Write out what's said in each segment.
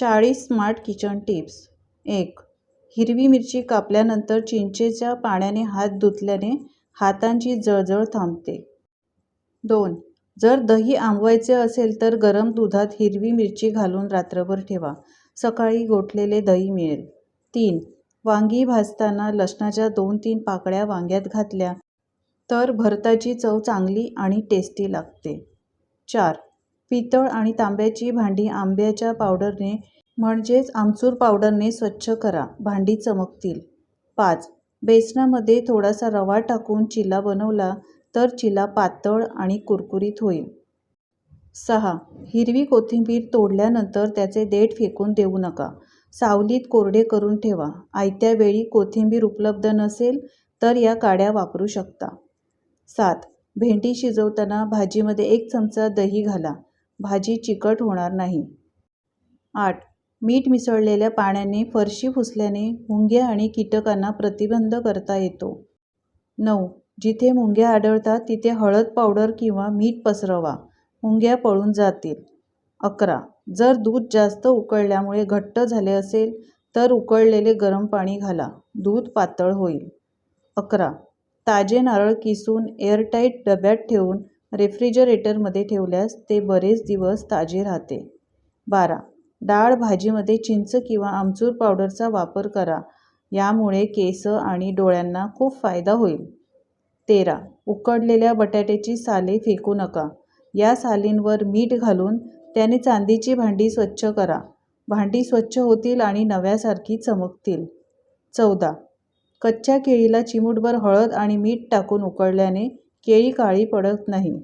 40 smart kitchen tips. 1. हिरवी मिरची कापल्यानंतर चिंचेच्या पाण्याने हात धुतल्याने हातांची जळजळ थांबते. 2. जर दही आंबवायचे असेल तर गरम दुधात हिरवी मिरची घालून रात्रभर ठेवा. सकाळी गोठलेले दही मिळेल. 3. वांगी भाजताना लसणाच्या 2-3 पाकळ्या वांग्यात घातल्या तर भरताची चव चांगली आणि टेस्टी लागते. 4. पितळ आणि तांब्याची भांडी आंब्याच्या पावडरने म्हणजेच आमचूर पावडरने स्वच्छ करा, भांडी चमकतील. 5. बेसनामध्ये थोडासा रवा टाकून चिला बनवला तर चिला पातळ आणि कुरकुरीत होईल. 6. हिरवी कोथिंबीर तोडल्यानंतर त्याचे देठ फेकून देऊ नका. सावलीत कोरडे करून ठेवा. आयत्या वेळी कोथिंबीर उपलब्ध नसेल तर या काड्या वापरू शकता. 7. भेंडी शिजवताना भाजीमध्ये 1 चमचा दही घाला. भाजी चिकट होणार नाही. 8. मीठ मिसळलेल्या पाण्याने फरशी पुसल्याने मुंग्या आणि कीटकांना प्रतिबंध करता येतो. 9. जिथे मुंग्या आढळतात तिथे हळद पावडर किंवा मीठ पसरवा. मुंग्या पळून जातील. 11. जर दूध जास्त उकळल्यामुळे घट्ट झाले असेल तर उकळलेले गरम पाणी घाला. दूध पातळ होईल. 11. ताजे नारळ किसून एअरटाईट डब्यात ठेवून रेफ्रिजरेटरमध्ये ठेवल्यास ते बरेच दिवस ताजे राहते. 12. डाळ भाजीमध्ये चिंच किंवा आमचूर पावडरचा वापर करा. यामुळे केस आणि डोळ्यांना खूप फायदा होईल. 13. उकडलेल्या बटाट्याची साले फेकू नका. या सालींवर मीठ घालून त्याने चांदीची भांडी स्वच्छ करा. भांडी स्वच्छ होतील आणि नव्यासारखी चमकतील. 14. कच्च्या केळीला चिमूटभर हळद आणि मीठ टाकून उकळल्याने केळी काळी पडत नाही.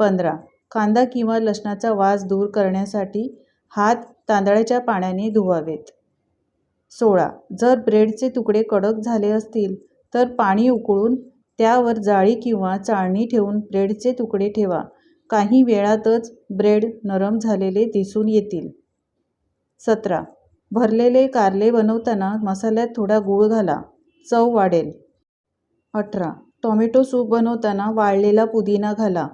15. कांदा किंवा लसणाचा वास दूर करण्यासाठी हात तांदळाच्या पाण्याने धुवावेत. 16. जर ब्रेडचे तुकडे कडक झाले असतील तर पाणी उकळून त्यावर जाळी किंवा चाळणी ठेवून ब्रेडचे तुकडे ठेवा. काही वेळातच ब्रेड नरम झालेले दिसून येतील. 17. भरलेले कारले बनवताना मसाल्यात थोडा गूळ घाला. चव वाढेल. 18. टोमॅटो सूप बनवताना वाळलेला पुदिना घाला.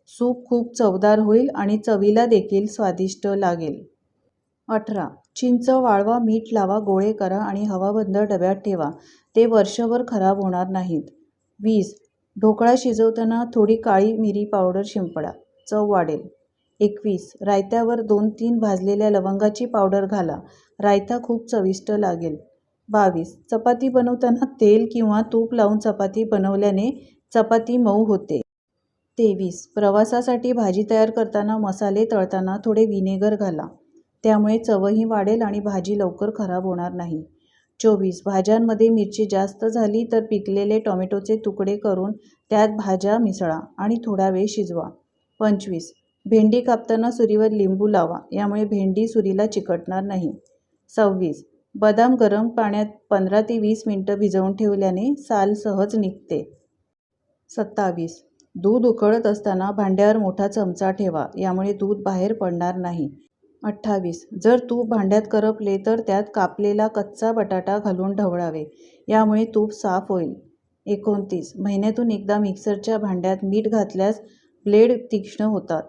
सूप खूप चवदार होईल आणि चवीला देखील स्वादिष्ट लागेल. 18. चिंच वाळवा, मीठ लावा, गोळे करा आणि हवाबंद डब्यात ठेवा. ते वर्षभर खराब होणार नाहीत. 20. ढोकळा शिजवताना थोडी काळी मिरी पावडर शिंपडा. चव वाढेल. 21. रायत्यावर 2-3 भाजलेल्या लवंगाची पावडर घाला. रायता खूप चविष्ट लागेल. 22. चपाती बनवताना तेल किंवा तूप लावून चपाती बनवल्याने चपाती मऊ होते. 23. प्रवासासाठी भाजी तयार करताना मसाले तळताना थोडे व्हिनेगर घाला. त्यामुळे चवही वाढेल आणि भाजी लवकर खराब होणार नाही. 24. भाज्यांमध्ये मिरची जास्त झाली तर पिकलेले टोमॅटोचे तुकडे करून त्यात भाज्या मिसळा आणि थोडा वेळ शिजवा. 25. भेंडी कापताना सुरीवर लिंबू लावा. यामुळे भेंडी सुरीला चिकटणार नाही. 26. बदाम गरम पाण्यात 15 ते 20 मिनिटं भिजवून ठेवल्याने साल सहज निघते. 27. दूध उकळत असताना भांड्यावर मोठा चमचा ठेवा. यामुळे दूध बाहेर पडणार नाही. 28. जर तूप भांड्यात करपले तर त्यात कापलेला कच्चा बटाटा घालून ढवळावे. यामुळे तूप साफ होईल. 29. महिन्यातून एकदा मिक्सरच्या भांड्यात मीठ घातल्यास ब्लेड तीक्ष्ण होतात.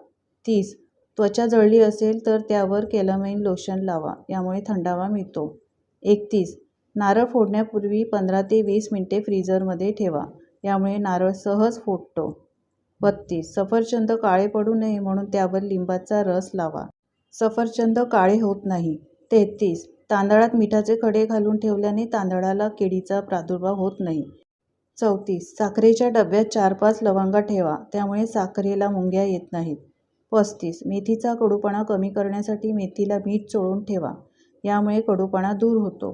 30. त्वचा जळली असेल तर त्यावर केलॅमाइन लोशन लावा. यामुळे थंडावा मिळतो. 31. नारळ फोडण्यापूर्वी 15 ते 20 मिनिटे फ्रीजरमध्ये ठेवा. यामुळे नारळ सहज फुटतो. 32. सफरचंद काळे पडू नये म्हणून त्यावर लिंबाचा रस लावा. सफरचंद काळे होत नाही. 33. तांदळात मिठाचे खडे घालून ठेवल्याने तांदळाला किडीचा प्रादुर्भाव होत नाही. 34. साखरेच्या डब्यात 4-5 लवंगा ठेवा. त्यामुळे साखरेला मुंग्या येत नाहीत. 35. मेथीचा कडूपणा कमी करण्यासाठी मेथीला मीठ चोळून ठेवा. यामुळे कडूपणा दूर होतो.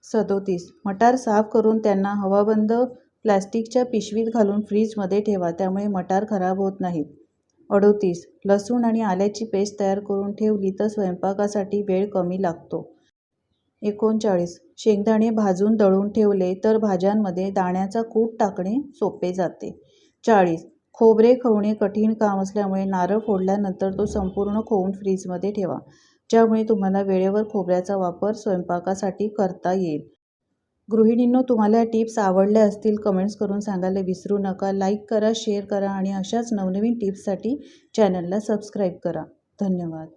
37. मटार साफ करून त्यांना हवाबंद प्लास्टिकच्या पिशवीत घालून फ्रीजमध्ये ठेवा. त्यामुळे मटार खराब होत नाहीत. 38. लसूण आणि आल्याची पेस्ट तयार करून ठेवली तर स्वयंपाकासाठी वेळ कमी लागतो. 39. शेंगदाणे भाजून दळून ठेवले तर भाज्यांमध्ये दाण्याचा कूट टाकणे सोपे जाते. 40. खोबरे खवणे कठीण काम असल्यामुळे नारळ फोडल्यानंतर तो संपूर्ण खवून फ्रीजमध्ये ठेवा. ज्यामुळे तुम्हाला वेळेवर खोबऱ्याचा वापर स्वयंपाकासाठी करता येईल. गृहिणींनो, तुम्हाला या टिप्स आवडल्या असतील कमेंट्स करून सांगायला विसरू नका. लाईक करा, शेअर करा आणि अशाच नवनवीन टिप्ससाठी चॅनलला सबस्क्राईब करा. धन्यवाद.